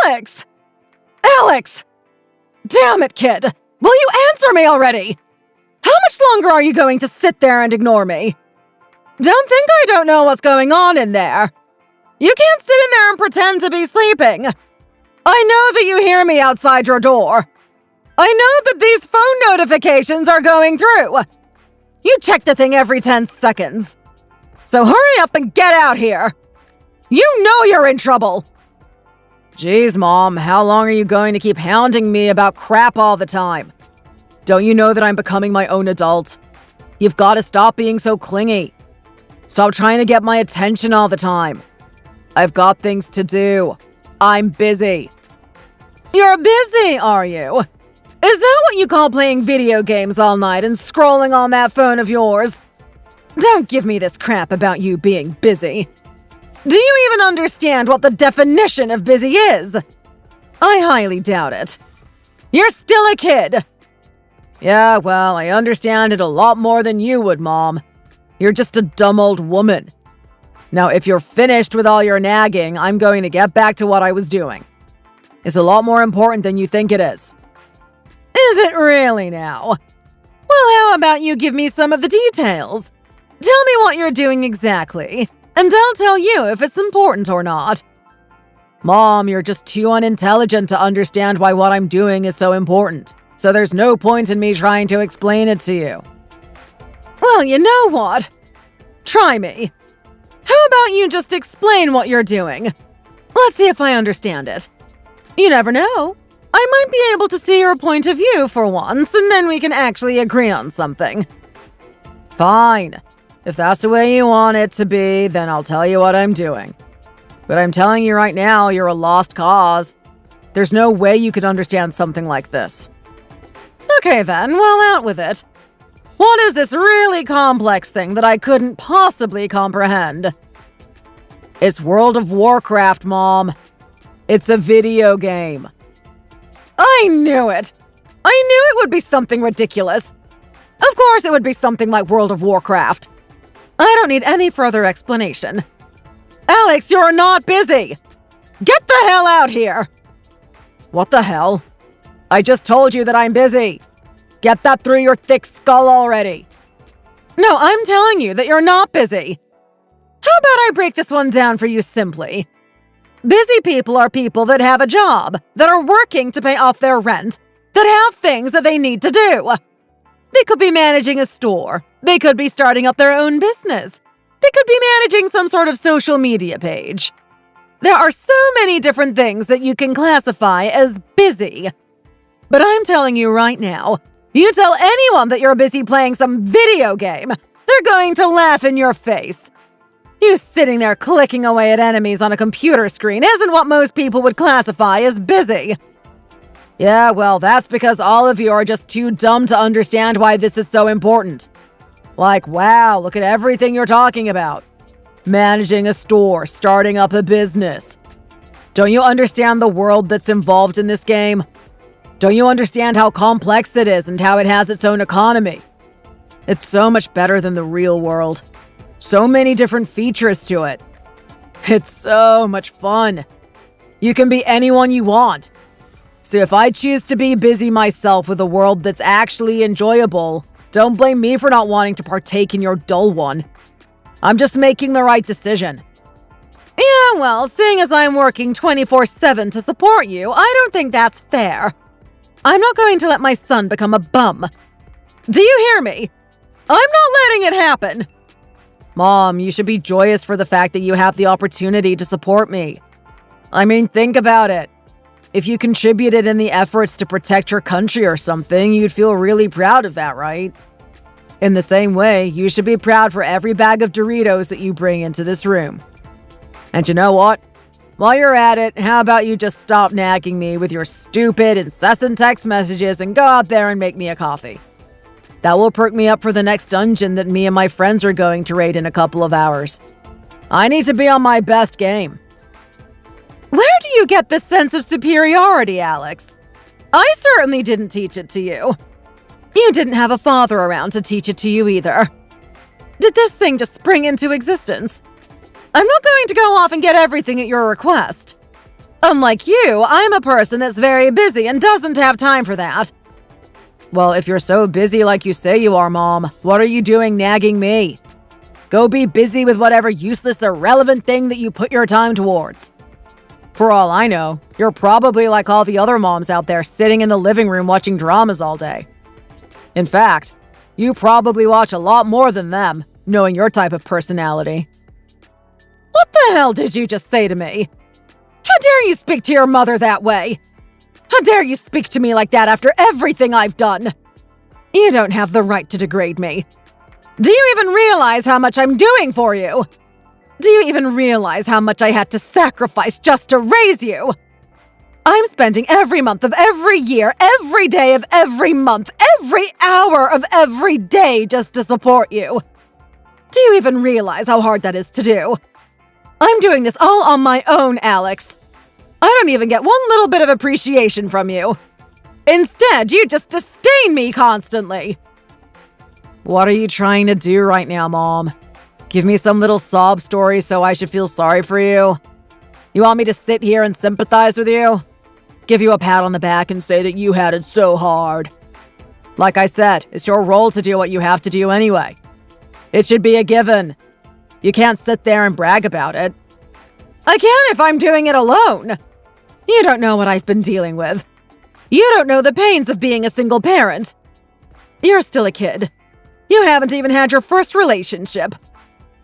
Alex! Alex! Damn it, kid! Will you answer me already? How much longer are you going to sit there and ignore me? Don't think I don't know what's going on in there. You can't sit in there and pretend to be sleeping. I know that you hear me outside your door. I know that these phone notifications are going through. You check the thing every 10 seconds. So hurry up and get out here. You know you're in trouble. Jeez, Mom, how long are you going to keep hounding me about crap all the time? Don't you know that I'm becoming my own adult? You've got to stop being so clingy. Stop trying to get my attention all the time. I've got things to do. I'm busy. You're busy, are you? Is that what you call playing video games all night and scrolling on that phone of yours? Don't give me this crap about you being busy. Do you even understand what the definition of busy is? I highly doubt it. You're still a kid. Yeah, well, I understand it a lot more than you would, Mom. You're just a dumb old woman. Now, if you're finished with all your nagging, I'm going to get back to what I was doing. It's a lot more important than you think it is. Is it really now? Well, how about you give me some of the details? Tell me what you're doing exactly, and I'll tell you if it's important or not. Mom, you're just too unintelligent to understand why what I'm doing is so important, so there's no point in me trying to explain it to you. Well, you know what? Try me. How about you just explain what you're doing? Let's see if I understand it. You never know. I might be able to see your point of view for once, and then we can actually agree on something. Fine. If that's the way you want it to be, then I'll tell you what I'm doing. But I'm telling you right now, you're a lost cause. There's no way you could understand something like this. Okay then, well, out with it. What is this really complex thing that I couldn't possibly comprehend? It's World of Warcraft, Mom. It's a video game. I knew it! I knew it would be something ridiculous. Of course it would be something like World of Warcraft. I don't need any further explanation. Alex, you're not busy! Get the hell out here! What the hell? I just told you that I'm busy. Get that through your thick skull already. No, I'm telling you that you're not busy. How about I break this one down for you simply? Busy people are people that have a job, that are working to pay off their rent, that have things that they need to do. They could be managing a store. They could be starting up their own business. They could be managing some sort of social media page. There are so many different things that you can classify as busy. But I'm telling you right now, you tell anyone that you're busy playing some video game, they're going to laugh in your face. You sitting there clicking away at enemies on a computer screen isn't what most people would classify as busy. Yeah, well, that's because all of you are just too dumb to understand why this is so important. Like, wow, look at everything you're talking about. Managing a store, starting up a business. Don't you understand the world that's involved in this game? Don't you understand how complex it is and how it has its own economy? It's so much better than the real world. So many different features to it. It's so much fun. You can be anyone you want. So if I choose to be busy myself with a world that's actually enjoyable, don't blame me for not wanting to partake in your dull one. I'm just making the right decision. Yeah, well, seeing as I'm working 24/7 to support you, I don't think that's fair. I'm not going to let my son become a bum. Do you hear me? I'm not letting it happen. Mom, you should be joyous for the fact that you have the opportunity to support me. I mean, think about it. If you contributed in the efforts to protect your country or something, you'd feel really proud of that, right? In the same way, you should be proud for every bag of Doritos that you bring into this room. And you know what? While you're at it, how about you just stop nagging me with your stupid, incessant text messages and go out there and make me a coffee. That will perk me up for the next dungeon that me and my friends are going to raid in a couple of hours. I need to be on my best game. Where do you get this sense of superiority, Alex? I certainly didn't teach it to you. You didn't have a father around to teach it to you either. Did this thing just spring into existence? I'm not going to go off and get everything at your request. Unlike you, I'm a person that's very busy and doesn't have time for that. Well, if you're so busy like you say you are, Mom, what are you doing nagging me? Go be busy with whatever useless, irrelevant thing that you put your time towards. For all I know, you're probably like all the other moms out there sitting in the living room watching dramas all day. In fact, you probably watch a lot more than them, knowing your type of personality. What the hell did you just say to me? How dare you speak to your mother that way? How dare you speak to me like that after everything I've done? You don't have the right to degrade me. Do you even realize how much I'm doing for you? Do you even realize how much I had to sacrifice just to raise you? I'm spending every month of every year, every day of every month, every hour of every day just to support you. Do you even realize how hard that is to do? I'm doing this all on my own, Alex. I don't even get one little bit of appreciation from you. Instead, you just disdain me constantly. What are you trying to do right now, Mom? Give me some little sob story so I should feel sorry for you? You want me to sit here and sympathize with you? Give you a pat on the back and say that you had it so hard? Like I said, it's your role to do what you have to do anyway. It should be a given. You can't sit there and brag about it. I can if I'm doing it alone. You don't know what I've been dealing with. You don't know the pains of being a single parent. You're still a kid. You haven't even had your first relationship.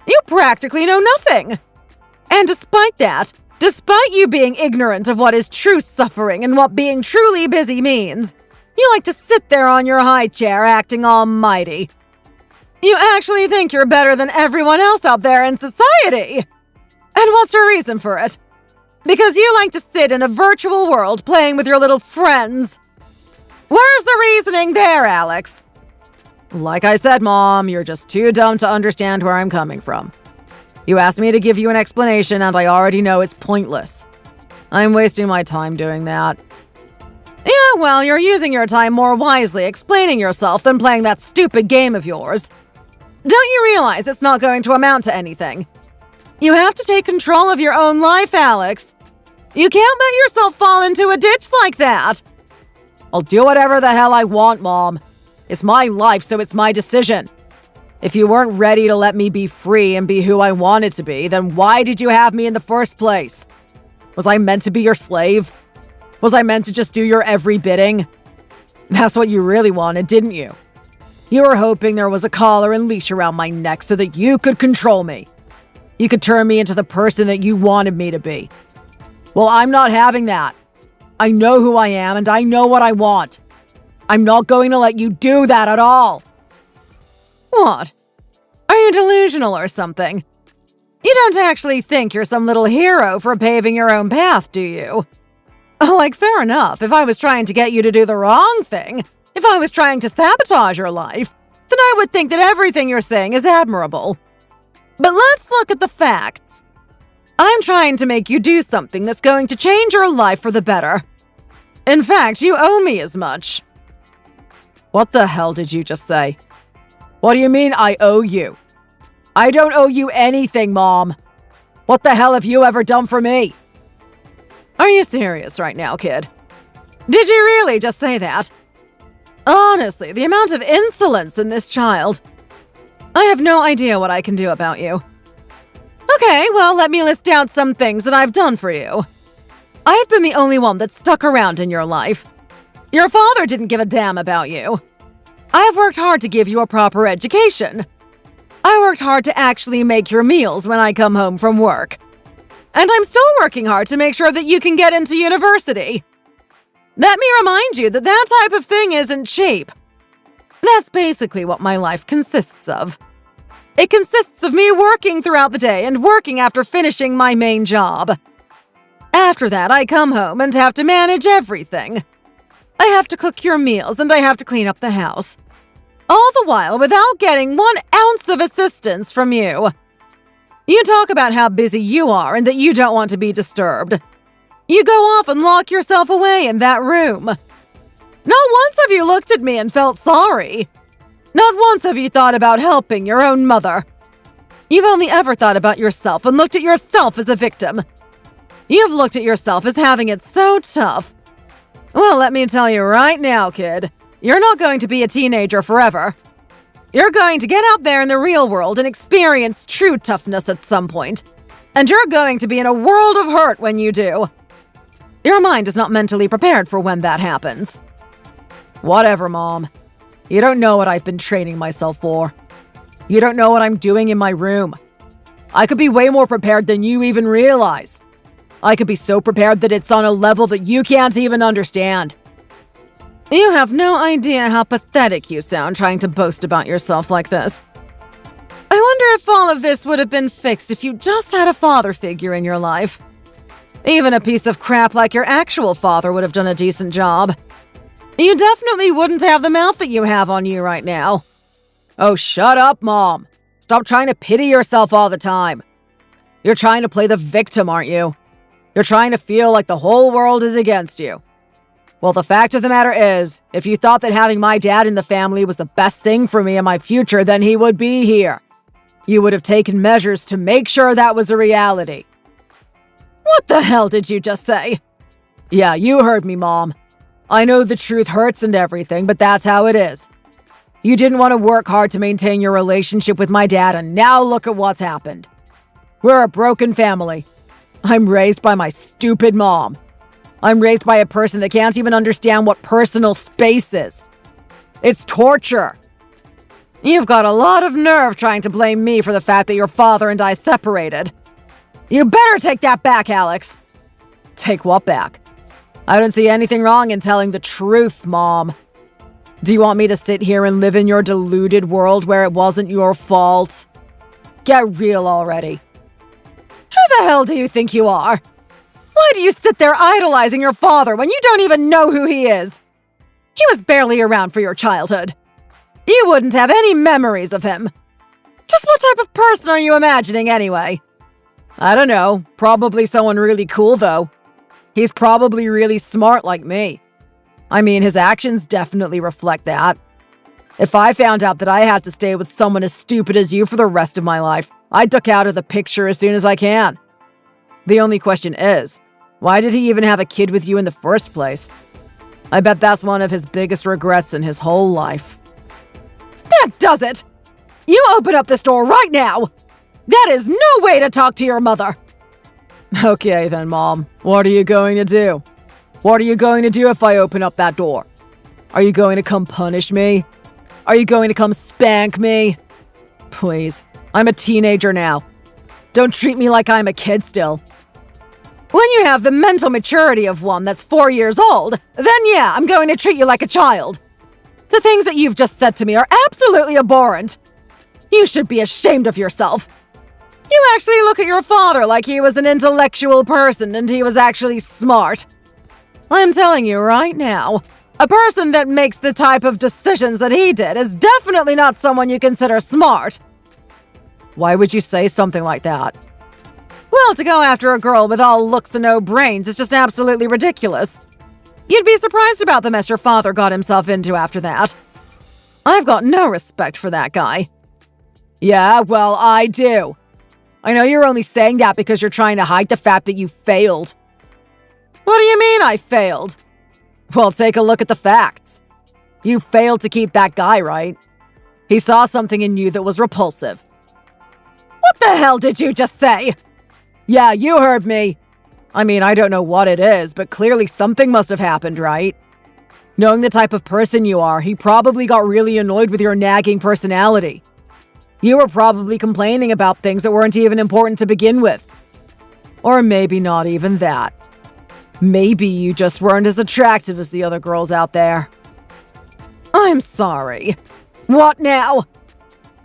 You practically know nothing. And despite that, despite you being ignorant of what is true suffering and what being truly busy means, you like to sit there on your high chair acting almighty. You actually think you're better than everyone else out there in society. And what's your reason for it? Because you like to sit in a virtual world playing with your little friends. Where's the reasoning there, Alex? Like I said, Mom, you're just too dumb to understand where I'm coming from. You asked me to give you an explanation, and I already know it's pointless. I'm wasting my time doing that. Yeah, well, you're using your time more wisely explaining yourself than playing that stupid game of yours. Don't you realize it's not going to amount to anything? You have to take control of your own life, Alex. You can't let yourself fall into a ditch like that. I'll do whatever the hell I want, Mom. It's my life, so it's my decision. If you weren't ready to let me be free and be who I wanted to be, then why did you have me in the first place? Was I meant to be your slave? Was I meant to just do your every bidding? That's what you really wanted, didn't you? You were hoping there was a collar and leash around my neck so that you could control me. You could turn me into the person that you wanted me to be. Well, I'm not having that. I know who I am and I know what I want. I'm not going to let you do that at all. What? Are you delusional or something? You don't actually think you're some little hero for paving your own path, do you? Like, fair enough, if I was trying to get you to do the wrong thing, if I was trying to sabotage your life, then I would think that everything you're saying is admirable. But let's look at the facts. I'm trying to make you do something that's going to change your life for the better. In fact, you owe me as much. What the hell did you just say? What do you mean I owe you? I don't owe you anything, Mom. What the hell have you ever done for me? Are you serious right now, kid? Did you really just say that? Honestly, the amount of insolence in this child. I have no idea what I can do about you. Okay, well, let me list out some things that I've done for you. I've been the only one that's stuck around in your life. Your father didn't give a damn about you. I've worked hard to give you a proper education. I worked hard to actually make your meals when I come home from work. And I'm still working hard to make sure that you can get into university. Let me remind you that that type of thing isn't cheap. That's basically what my life consists of. It consists of me working throughout the day and working after finishing my main job. After that, I come home and have to manage everything. I have to cook your meals and I have to clean up the house. All the while without getting 1 ounce of assistance from you. You talk about how busy you are and that you don't want to be disturbed. You go off and lock yourself away in that room. Not once have you looked at me and felt sorry. Not once have you thought about helping your own mother. You've only ever thought about yourself and looked at yourself as a victim. You've looked at yourself as having it so tough. Well, let me tell you right now, kid. You're not going to be a teenager forever. You're going to get out there in the real world and experience true toughness at some point. And you're going to be in a world of hurt when you do. Your mind is not mentally prepared for when that happens. Whatever, Mom. You don't know what I've been training myself for. You don't know what I'm doing in my room. I could be way more prepared than you even realize. I could be so prepared that it's on a level that you can't even understand. You have no idea how pathetic you sound trying to boast about yourself like this. I wonder if all of this would have been fixed if you just had a father figure in your life. Even a piece of crap like your actual father would have done a decent job. You definitely wouldn't have the mouth that you have on you right now. Oh, shut up, Mom. Stop trying to pity yourself all the time. You're trying to play the victim, aren't you? You're trying to feel like the whole world is against you. Well, the fact of the matter is, if you thought that having my dad in the family was the best thing for me in my future, then he would be here. You would have taken measures to make sure that was a reality. What the hell did you just say? Yeah, you heard me, Mom. I know the truth hurts and everything, but that's how it is. You didn't want to work hard to maintain your relationship with my dad, and now look at what's happened. We're a broken family. I'm raised by my stupid mom. I'm raised by a person that can't even understand what personal space is. It's torture. You've got a lot of nerve trying to blame me for the fact that your father and I separated. You better take that back, Alex. Take what back? I don't see anything wrong in telling the truth, Mom. Do you want me to sit here and live in your deluded world where it wasn't your fault? Get real already. Who the hell do you think you are? Why do you sit there idolizing your father when you don't even know who he is? He was barely around for your childhood. You wouldn't have any memories of him. Just what type of person are you imagining anyway? I don't know. Probably someone really cool, though. He's probably really smart like me. I mean, his actions definitely reflect that. If I found out that I had to stay with someone as stupid as you for the rest of my life, I'd duck out of the picture as soon as I can. The only question is, why did he even have a kid with you in the first place? I bet that's one of his biggest regrets in his whole life. That does it! You open up this door right now! That is no way to talk to your mother! Okay then, Mom. What are you going to do? What are you going to do if I open up that door? Are you going to come punish me? Are you going to come spank me? Please, I'm a teenager now. Don't treat me like I'm a kid still. When you have the mental maturity of one that's 4 years old, then yeah, I'm going to treat you like a child. The things that you've just said to me are absolutely abhorrent. You should be ashamed of yourself. You actually look at your father like he was an intellectual person and he was actually smart. I'm telling you right now, a person that makes the type of decisions that he did is definitely not someone you consider smart. Why would you say something like that? Well, to go after a girl with all looks and no brains is just absolutely ridiculous. You'd be surprised about the mess your father got himself into after that. I've got no respect for that guy. Yeah, well, I do. I know you're only saying that because you're trying to hide the fact that you failed. What do you mean I failed? Well, take a look at the facts. You failed to keep that guy, right? He saw something in you that was repulsive. What the hell did you just say? Yeah, you heard me. I mean, I don't know what it is, but clearly something must have happened, right? Knowing the type of person you are, he probably got really annoyed with your nagging personality. You were probably complaining about things that weren't even important to begin with. Or maybe not even that. Maybe you just weren't as attractive as the other girls out there. I'm sorry. What now?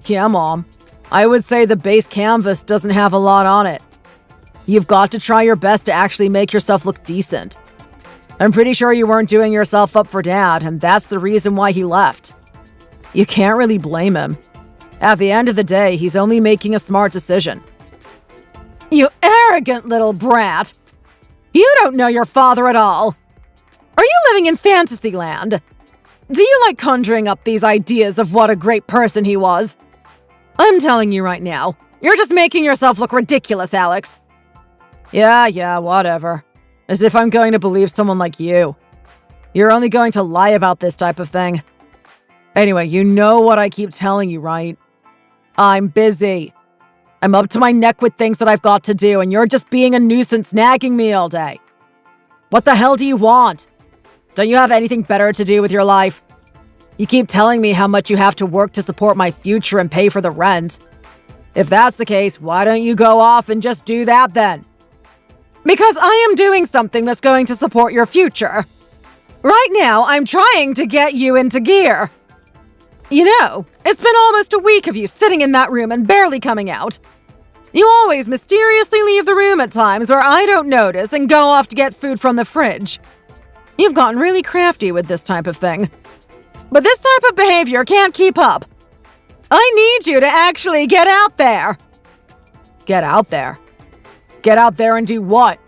Yeah, Mom. I would say the base canvas doesn't have a lot on it. You've got to try your best to actually make yourself look decent. I'm pretty sure you weren't doing yourself up for Dad, and that's the reason why he left. You can't really blame him. At the end of the day, he's only making a smart decision. You arrogant little brat! You don't know your father at all! Are you living in Fantasyland? Do you like conjuring up these ideas of what a great person he was? I'm telling you right now, you're just making yourself look ridiculous, Alex. Yeah, whatever. As if I'm going to believe someone like you. You're only going to lie about this type of thing. Anyway, you know what I keep telling you, right? I'm busy. I'm up to my neck with things that I've got to do, and you're just being a nuisance nagging me all day. What the hell do you want? Don't you have anything better to do with your life? You keep telling me how much you have to work to support my future and pay for the rent. If that's the case, why don't you go off and just do that then? Because I am doing something that's going to support your future. Right now, I'm trying to get you into gear. You know, it's been almost a week of you sitting in that room and barely coming out. You always mysteriously leave the room at times where I don't notice and go off to get food from the fridge. You've gotten really crafty with this type of thing. But this type of behavior can't keep up. I need you to actually get out there. Get out there? Get out there and do what?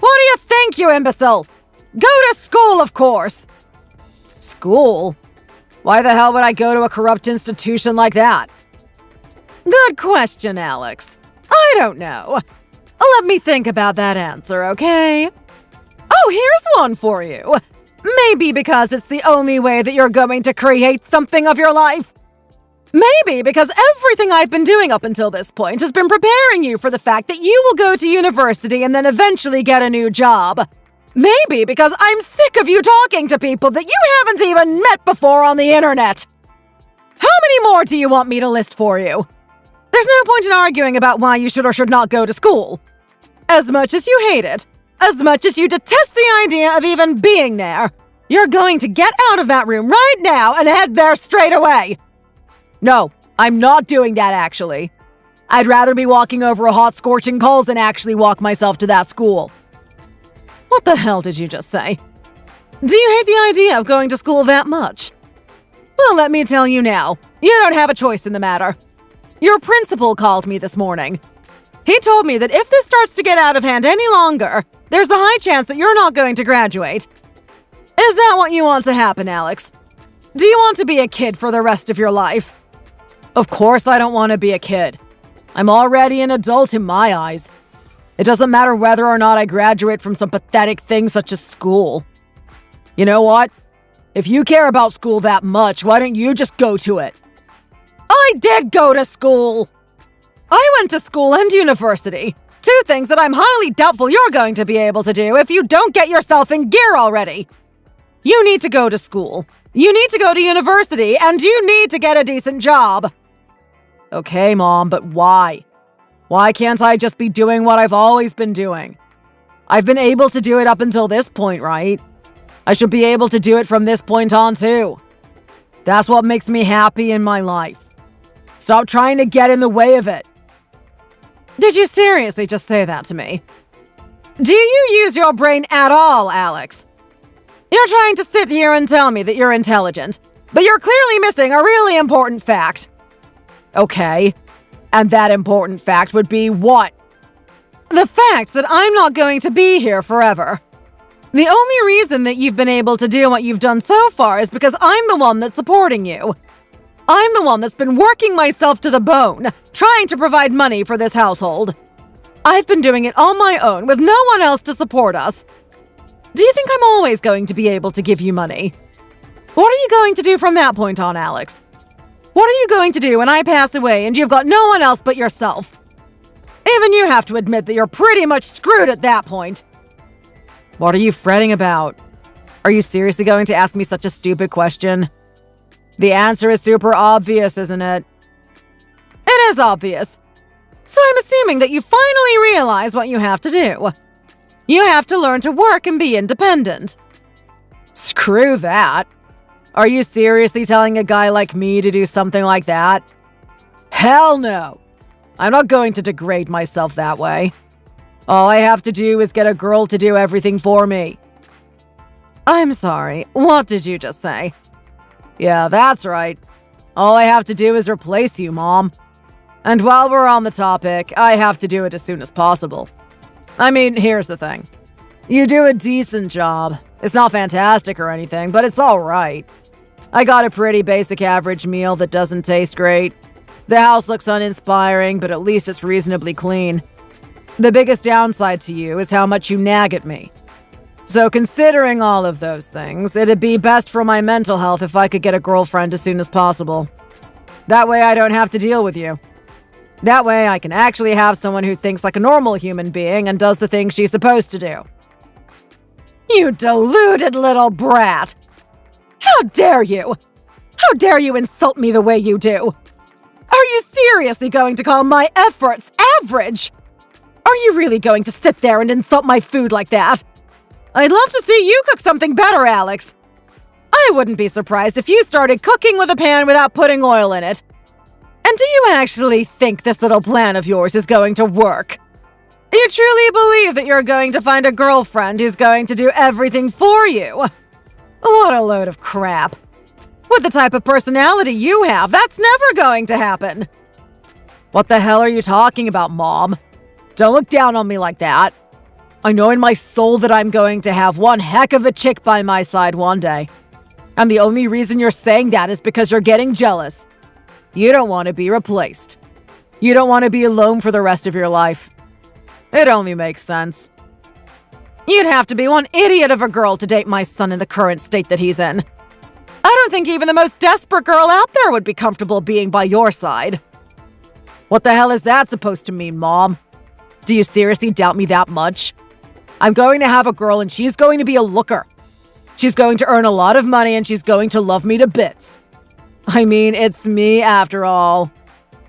What do you think, you imbecile? Go to school, of course. School? Why the hell would I go to a corrupt institution like that? Good question, Alex. I don't know. Let me think about that answer, okay? Oh, here's one for you. Maybe because it's the only way that you're going to create something of your life. Maybe because everything I've been doing up until this point has been preparing you for the fact that you will go to university and then eventually get a new job. Maybe because I'm sick of you talking to people that you haven't even met before on the internet. How many more do you want me to list for you? There's no point in arguing about why you should or should not go to school. As much as you hate it, as much as you detest the idea of even being there, you're going to get out of that room right now and head there straight away. No, I'm not doing that, actually. I'd rather be walking over a hot scorching coals than actually walk myself to that school. What the hell did you just say? Do you hate the idea of going to school that much? Well, let me tell you now, you don't have a choice in the matter. Your principal called me this morning. He told me that if this starts to get out of hand any longer, there's a high chance that you're not going to graduate. Is that what you want to happen, Alex? Do you want to be a kid for the rest of your life? Of course I don't want to be a kid. I'm already an adult in my eyes. It doesn't matter whether or not I graduate from some pathetic thing such as school. You know what? If you care about school that much, why don't you just go to it? I did go to school! I went to school and university. Two things that I'm highly doubtful you're going to be able to do if you don't get yourself in gear already. You need to go to school. You need to go to university, and you need to get a decent job. Okay, Mom, but why? Why can't I just be doing what I've always been doing? I've been able to do it up until this point, right? I should be able to do it from this point on, too. That's what makes me happy in my life. Stop trying to get in the way of it. Did you seriously just say that to me? Do you use your brain at all, Alex? You're trying to sit here and tell me that you're intelligent, but you're clearly missing a really important fact. Okay, and that important fact would be what? The fact that I'm not going to be here forever. The only reason that you've been able to do what you've done so far is because I'm the one that's supporting you. I'm the one that's been working myself to the bone, trying to provide money for this household. I've been doing it on my own with no one else to support us. Do you think I'm always going to be able to give you money? What are you going to do from that point on, Alex? What are you going to do when I pass away and you've got no one else but yourself? Even you have to admit that you're pretty much screwed at that point. What are you fretting about? Are you seriously going to ask me such a stupid question? The answer is super obvious, isn't it? It is obvious. So I'm assuming that you finally realize what you have to do. You have to learn to work and be independent. Screw that. Are you seriously telling a guy like me to do something like that? Hell no. I'm not going to degrade myself that way. All I have to do is get a girl to do everything for me. I'm sorry, what did you just say? Yeah, that's right. All I have to do is replace you, Mom. And while we're on the topic, I have to do it as soon as possible. I mean, here's the thing. You do a decent job. It's not fantastic or anything, but it's alright. I got a pretty basic average meal that doesn't taste great. The house looks uninspiring, but at least it's reasonably clean. The biggest downside to you is how much you nag at me. So considering all of those things, it'd be best for my mental health if I could get a girlfriend as soon as possible. That way I don't have to deal with you. That way I can actually have someone who thinks like a normal human being and does the things she's supposed to do. You deluded little brat! How dare you! How dare you insult me the way you do? Are you seriously going to call my efforts average? Are you really going to sit there and insult my food like that? I'd love to see you cook something better, Alex. I wouldn't be surprised if you started cooking with a pan without putting oil in it. And do you actually think this little plan of yours is going to work? You truly believe that you're going to find a girlfriend who's going to do everything for you? What a load of crap. With the type of personality you have, that's never going to happen. What the hell are you talking about, Mom? Don't look down on me like that. I know in my soul that I'm going to have one heck of a chick by my side one day. And the only reason you're saying that is because you're getting jealous. You don't want to be replaced. You don't want to be alone for the rest of your life. It only makes sense. You'd have to be one idiot of a girl to date my son in the current state that he's in. I don't think even the most desperate girl out there would be comfortable being by your side. What the hell is that supposed to mean, Mom? Do you seriously doubt me that much? I'm going to have a girl and she's going to be a looker. She's going to earn a lot of money and she's going to love me to bits. I mean, it's me after all.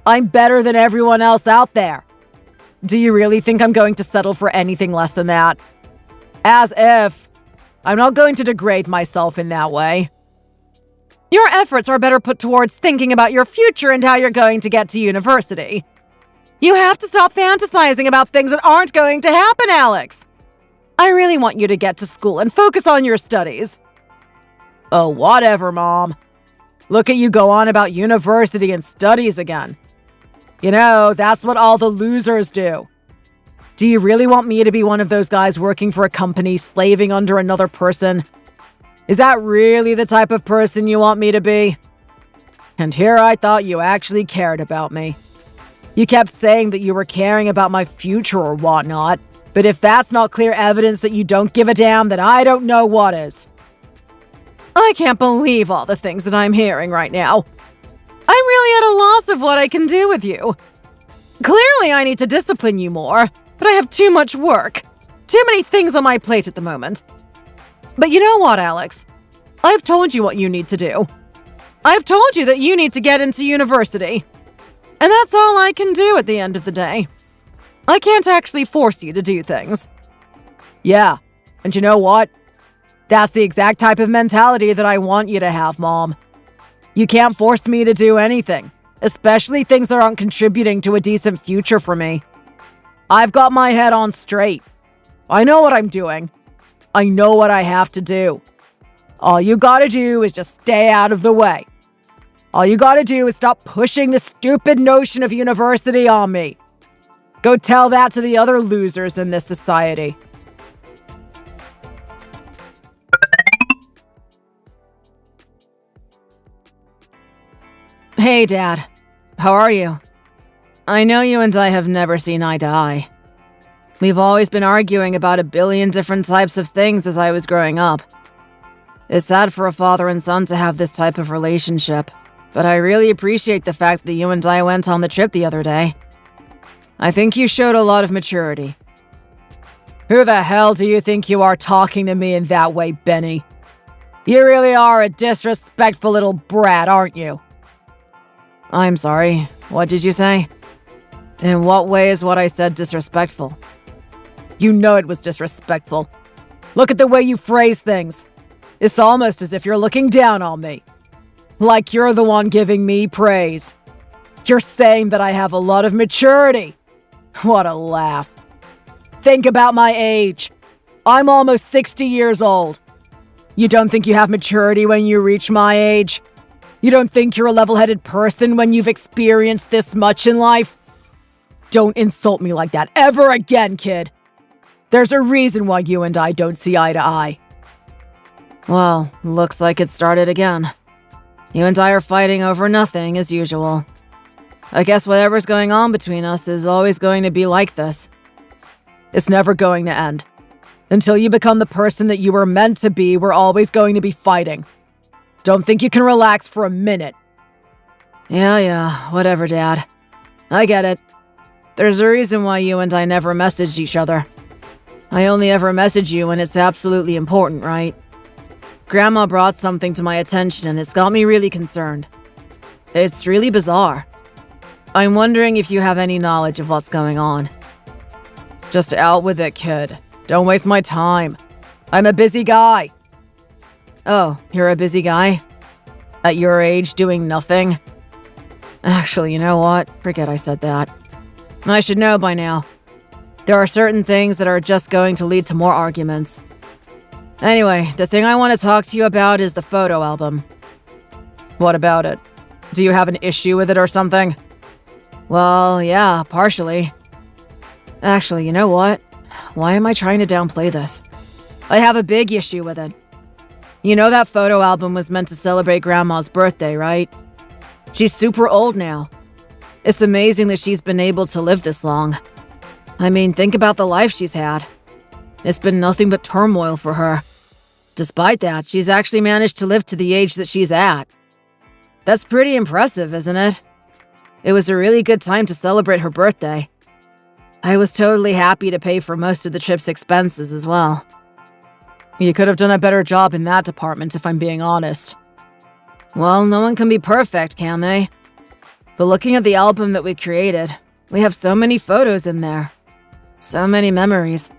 I'm better than everyone else out there. Do you really think I'm going to settle for anything less than that? As if. I'm not going to degrade myself in that way. Your efforts are better put towards thinking about your future and how you're going to get to university. You have to stop fantasizing about things that aren't going to happen, Alex. I really want you to get to school and focus on your studies. Oh, whatever, Mom. Look at you go on about university and studies again. You know, that's what all the losers do. Do you really want me to be one of those guys working for a company, slaving under another person? Is that really the type of person you want me to be? And here I thought you actually cared about me. You kept saying that you were caring about my future or whatnot, but if that's not clear evidence that you don't give a damn, then I don't know what is. I can't believe all the things that I'm hearing right now. I'm really at a loss of what I can do with you. Clearly, I need to discipline you more, but I have too much work. Too many things on my plate at the moment. But you know what, Alex? I've told you what you need to do. I've told you that you need to get into university. And that's all I can do at the end of the day. I can't actually force you to do things. Yeah, and you know what? That's the exact type of mentality that I want you to have, Mom. You can't force me to do anything, especially things that aren't contributing to a decent future for me. I've got my head on straight. I know what I'm doing. I know what I have to do. All you gotta do is just stay out of the way. All you gotta do is stop pushing the stupid notion of university on me. Go tell that to the other losers in this society. Hey, Dad. How are you? I know you and I have never seen eye to eye. We've always been arguing about a billion different types of things as I was growing up. It's sad for a father and son to have this type of relationship, but I really appreciate the fact that you and I went on the trip the other day. I think you showed a lot of maturity. Who the hell do you think you are talking to me in that way, Benny? You really are a disrespectful little brat, aren't you? I'm sorry. What did you say? In what way is what I said disrespectful? You know it was disrespectful. Look at the way you phrase things. It's almost as if you're looking down on me. Like you're the one giving me praise. You're saying that I have a lot of maturity. What a laugh. Think about my age. I'm almost 60 years old. You don't think you have maturity when you reach my age? You don't think you're a level-headed person when you've experienced this much in life? Don't insult me like that ever again, kid. There's a reason why you and I don't see eye to eye. Well, looks like it started again. You and I are fighting over nothing, as usual. I guess whatever's going on between us is always going to be like this. It's never going to end. Until you become the person that you were meant to be, we're always going to be fighting. Don't think you can relax for a minute. Yeah, whatever, Dad. I get it. There's a reason why you and I never messaged each other. I only ever message you when it's absolutely important, right? Grandma brought something to my attention and it's got me really concerned. It's really bizarre. I'm wondering if you have any knowledge of what's going on. Just out with it, kid. Don't waste my time. I'm a busy guy. Oh, you're a busy guy? At your age, doing nothing? Actually, you know what? Forget I said that. I should know by now. There are certain things that are just going to lead to more arguments. Anyway, the thing I want to talk to you about is the photo album. What about it? Do you have an issue with it or something? Well, yeah, partially. Actually, you know what? Why am I trying to downplay this? I have a big issue with it. You know that photo album was meant to celebrate Grandma's birthday, right? She's super old now. It's amazing that she's been able to live this long. I mean, think about the life she's had. It's been nothing but turmoil for her. Despite that, she's actually managed to live to the age that she's at. That's pretty impressive, isn't it? It was a really good time to celebrate her birthday. I was totally happy to pay for most of the trip's expenses as well. You could have done a better job in that department, if I'm being honest. Well, no one can be perfect, can they? But looking at the album that we created, we have so many photos in there. So many memories.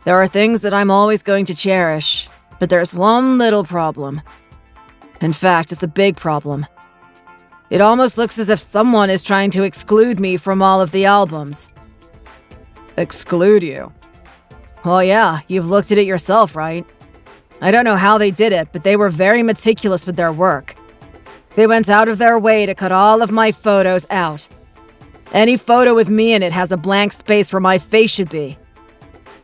There are things that I'm always going to cherish, but there's one little problem. In fact, it's a big problem. It almost looks as if someone is trying to exclude me from all of the albums. Exclude you? Well, yeah, you've looked at it yourself, right? I don't know how they did it, but they were very meticulous with their work. They went out of their way to cut all of my photos out. Any photo with me in it has a blank space where my face should be.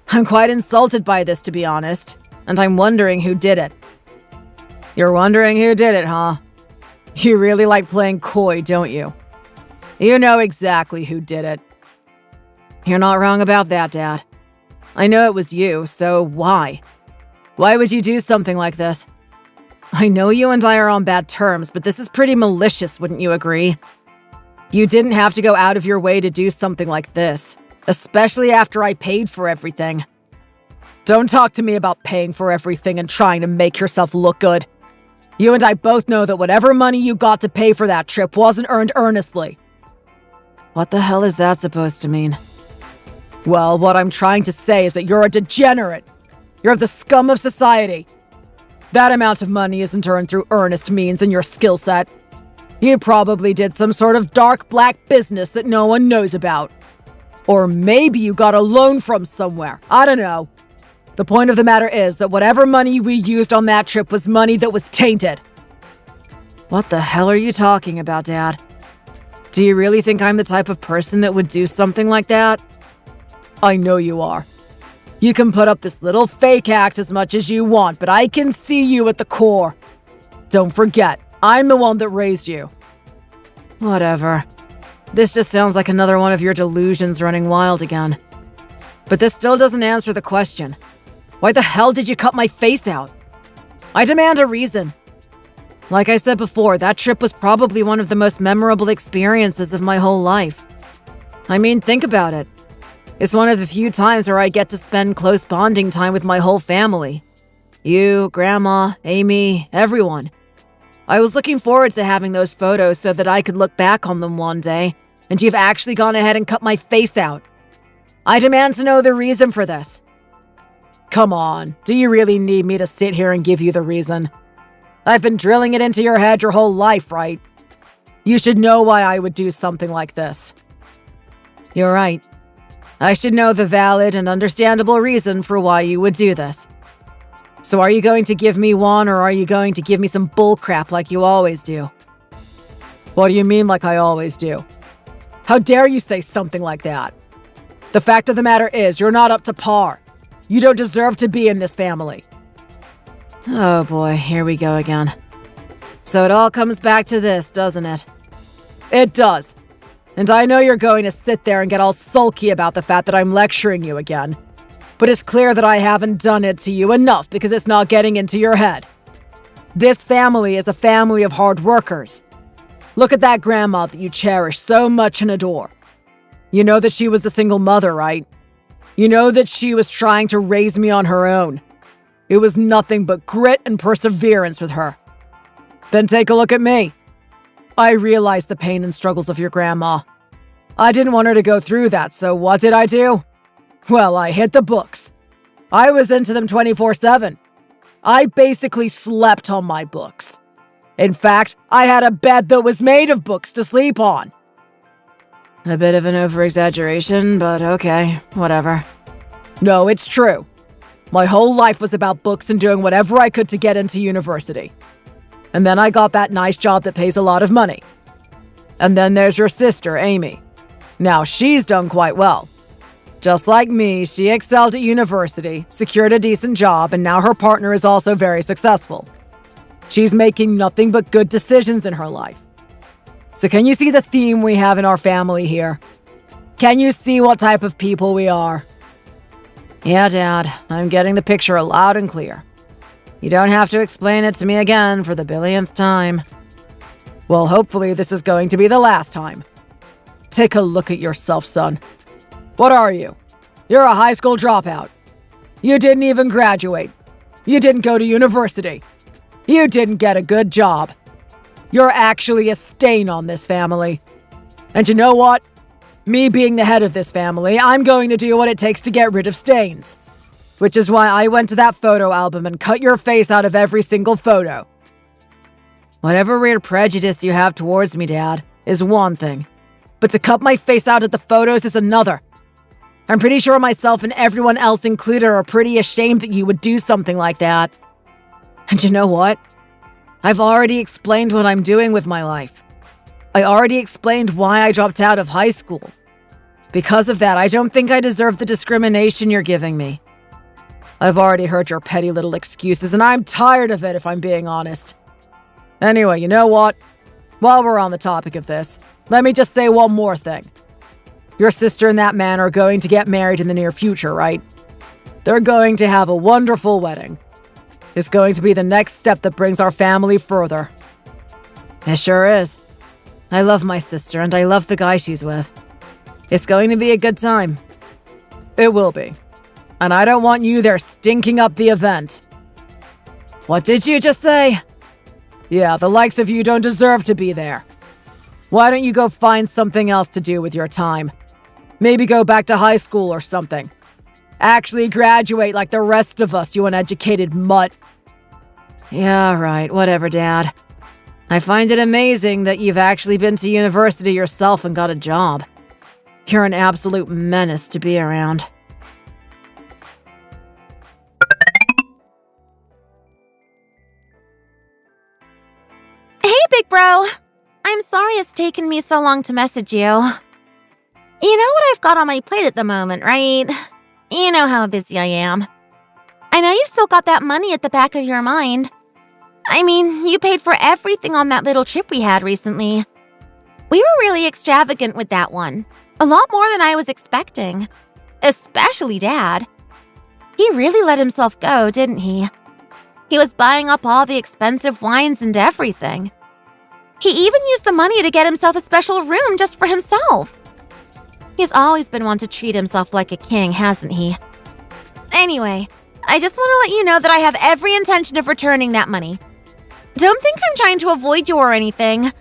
I'm quite insulted by this, to be honest, and I'm wondering who did it. You're wondering who did it, huh? You really like playing coy, don't you? You know exactly who did it. You're not wrong about that, Dad. I know it was you, so why? Why would you do something like this? I know you and I are on bad terms, but this is pretty malicious, wouldn't you agree? You didn't have to go out of your way to do something like this, especially after I paid for everything. Don't talk to me about paying for everything and trying to make yourself look good. You and I both know that whatever money you got to pay for that trip wasn't earned earnestly. What the hell is that supposed to mean? Well, what I'm trying to say is that you're a degenerate. You're the scum of society. That amount of money isn't earned through earnest means in your skill set. You probably did some sort of dark black business that no one knows about. Or maybe you got a loan from somewhere. I don't know. The point of the matter is that whatever money we used on that trip was money that was tainted. What the hell are you talking about, Dad? Do you really think I'm the type of person that would do something like that? I know you are. You can put up this little fake act as much as you want, but I can see you at the core. Don't forget, I'm the one that raised you. Whatever. This just sounds like another one of your delusions running wild again. But this still doesn't answer the question. Why the hell did you cut my face out? I demand a reason. Like I said before, that trip was probably one of the most memorable experiences of my whole life. I mean, think about it. It's one of the few times where I get to spend close bonding time with my whole family. You, Grandma, Amy, everyone. I was looking forward to having those photos so that I could look back on them one day, and you've actually gone ahead and cut my face out. I demand to know the reason for this. Come on, do you really need me to sit here and give you the reason? I've been drilling it into your head your whole life, right? You should know why I would do something like this. You're right. I should know the valid and understandable reason for why you would do this. So are you going to give me one, or are you going to give me some bullcrap like you always do? What do you mean like I always do? How dare you say something like that? The fact of the matter is, you're not up to par. You don't deserve to be in this family. Oh boy, here we go again. So it all comes back to this, doesn't it? It does. And I know you're going to sit there and get all sulky about the fact that I'm lecturing you again. But it's clear that I haven't done it to you enough because it's not getting into your head. This family is a family of hard workers. Look at that grandma that you cherish so much and adore. You know that she was a single mother, right? You know that she was trying to raise me on her own. It was nothing but grit and perseverance with her. Then take a look at me. I realized the pain and struggles of your grandma. I didn't want her to go through that, so what did I do? Well, I hit the books. I was into them 24/7. I basically slept on my books. In fact, I had a bed that was made of books to sleep on. A bit of an over-exaggeration, but okay, whatever. No, it's true. My whole life was about books and doing whatever I could to get into university. And then I got that nice job that pays a lot of money. And then there's your sister, Amy. Now, she's done quite well. Just like me, she excelled at university, secured a decent job, and now her partner is also very successful. She's making nothing but good decisions in her life. So can you see the theme we have in our family here? Can you see what type of people we are? Yeah, Dad, I'm getting the picture loud and clear. You don't have to explain it to me again for the billionth time. Well, hopefully this is going to be the last time. Take a look at yourself, son. What are you? You're a high school dropout. You didn't even graduate. You didn't go to university. You didn't get a good job. You're actually a stain on this family. And you know what? Me being the head of this family, I'm going to do what it takes to get rid of stains. Which is why I went to that photo album and cut your face out of every single photo. Whatever weird prejudice you have towards me, Dad, is one thing. But to cut my face out of the photos is another. I'm pretty sure myself and everyone else included are pretty ashamed that you would do something like that. And you know what? I've already explained what I'm doing with my life. I already explained why I dropped out of high school. Because of that, I don't think I deserve the discrimination you're giving me. I've already heard your petty little excuses, and I'm tired of it if I'm being honest. Anyway, you know what? While we're on the topic of this, let me just say one more thing. Your sister and that man are going to get married in the near future, right? They're going to have a wonderful wedding. It's going to be the next step that brings our family further. It sure is. I love my sister and I love the guy she's with. It's going to be a good time. It will be. And I don't want you there stinking up the event. What did you just say? Yeah, the likes of you don't deserve to be there. Why don't you go find something else to do with your time? Maybe go back to high school or something. Actually graduate like the rest of us, you uneducated mutt. Yeah, right, whatever, Dad. I find it amazing that you've actually been to university yourself and got a job. You're an absolute menace to be around. Hey, big bro! I'm sorry it's taken me so long to message you. You know what I've got on my plate at the moment, right? You know how busy I am. I know you've still got that money at the back of your mind. I mean, you paid for everything on that little trip we had recently. We were really extravagant with that one. A lot more than I was expecting. Especially Dad. He really let himself go, didn't he? He was buying up all the expensive wines and everything. He even used the money to get himself a special room just for himself. He's always been one to treat himself like a king, hasn't he? Anyway, I just want to let you know that I have every intention of returning that money. Don't think I'm trying to avoid you or anything.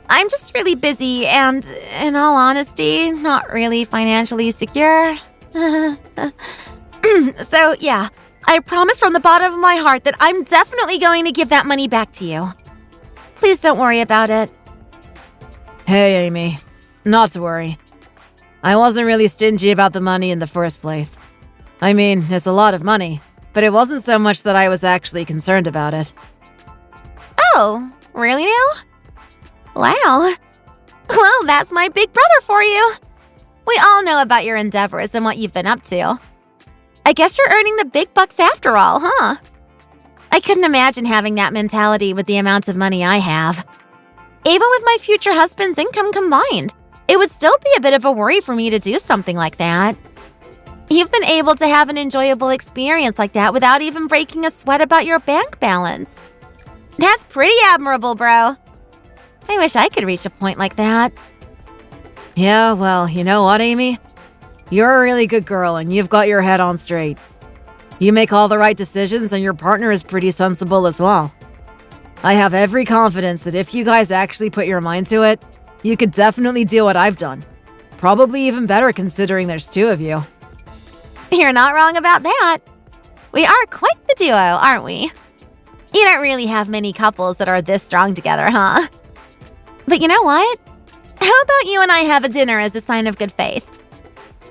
I'm just really busy and, in all honesty, not really financially secure. So, yeah, I promise from the bottom of my heart that I'm definitely going to give that money back to you. Please don't worry about it. Hey, Amy. Not to worry. I wasn't really stingy about the money in the first place. I mean, it's a lot of money, but it wasn't so much that I was actually concerned about it. Oh, really now? Wow. Well, that's my big brother for you. We all know about your endeavors and what you've been up to. I guess you're earning the big bucks after all, huh? I couldn't imagine having that mentality with the amount of money I have. Even with my future husband's income combined, It would still be a bit of a worry for me to do something like that. You've been able to have an enjoyable experience like that without even breaking a sweat about your bank balance. That's pretty admirable, bro. I wish I could reach a point like that. Yeah, well, you know what, Amy? You're a really good girl and you've got your head on straight. You make all the right decisions and your partner is pretty sensible as well. I have every confidence that if you guys actually put your mind to it, you could definitely do what I've done. Probably even better considering there's two of you. You're not wrong about that. We are quite the duo, aren't we? You don't really have many couples that are this strong together, huh? But you know what? How about you and I have a dinner as a sign of good faith?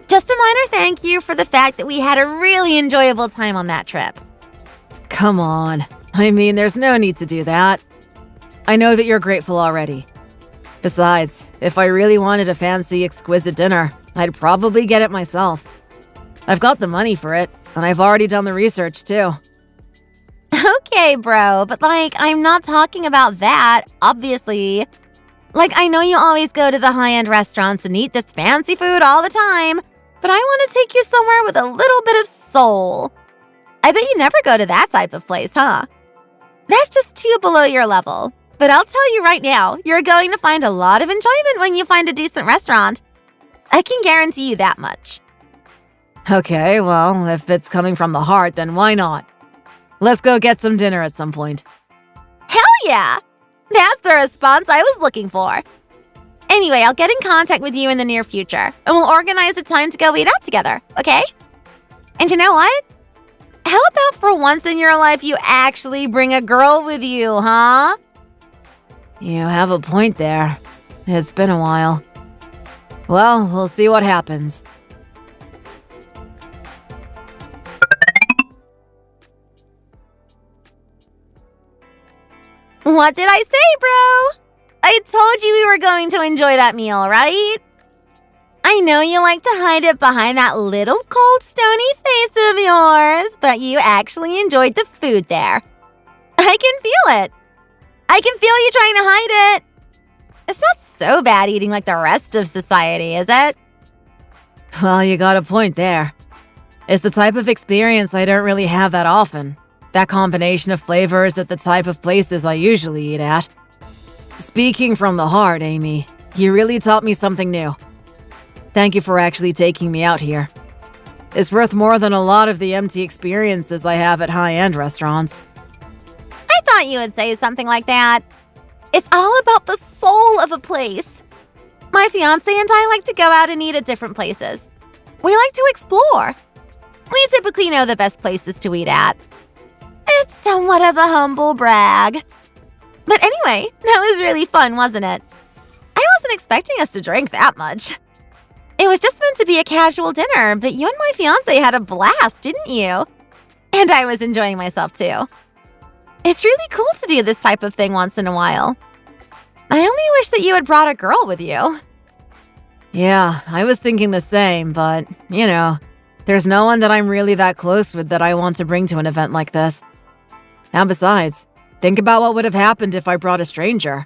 Just a minor thank you for the fact that we had a really enjoyable time on that trip. Come on. I mean, there's no need to do that. I know that you're grateful already. Besides, if I really wanted a fancy, exquisite dinner, I'd probably get it myself. I've got the money for it, and I've already done the research too. Okay, bro, but I'm not talking about that, obviously. I know you always go to the high-end restaurants and eat this fancy food all the time, but I want to take you somewhere with a little bit of soul. I bet you never go to that type of place, huh? That's just too below your level. But I'll tell you right now, you're going to find a lot of enjoyment when you find a decent restaurant. I can guarantee you that much. Okay, well, if it's coming from the heart, then why not? Let's go get some dinner at some point. Hell yeah! That's the response I was looking for. Anyway, I'll get in contact with you in the near future, and we'll organize a time to go eat out together, okay? And you know what? How about for once in your life you actually bring a girl with you, huh? You have a point there. It's been a while. Well, we'll see what happens. What did I say, bro? I told you we were going to enjoy that meal, right? I know you like to hide it behind that little cold, stony face of yours, but you actually enjoyed the food there. I can feel it. I can feel you trying to hide it. It's not so bad eating like the rest of society, is it? Well, you got a point there. It's the type of experience I don't really have that often. That combination of flavors at the type of places I usually eat at. Speaking from the heart, Amy, you really taught me something new. Thank you for actually taking me out here. It's worth more than a lot of the empty experiences I have at high-end restaurants. I thought you would say something like that. It's all about the soul of a place. My fiancé and I like to go out and eat at different places. We like to explore. We typically know the best places to eat at. It's somewhat of a humble brag. But anyway, that was really fun, wasn't it? I wasn't expecting us to drink that much. It was just meant to be a casual dinner, but you and my fiancé had a blast, didn't you? And I was enjoying myself too. It's really cool to do this type of thing once in a while. I only wish that you had brought a girl with you. Yeah, I was thinking the same, but, there's no one that I'm really that close with that I want to bring to an event like this. And besides, think about what would have happened if I brought a stranger.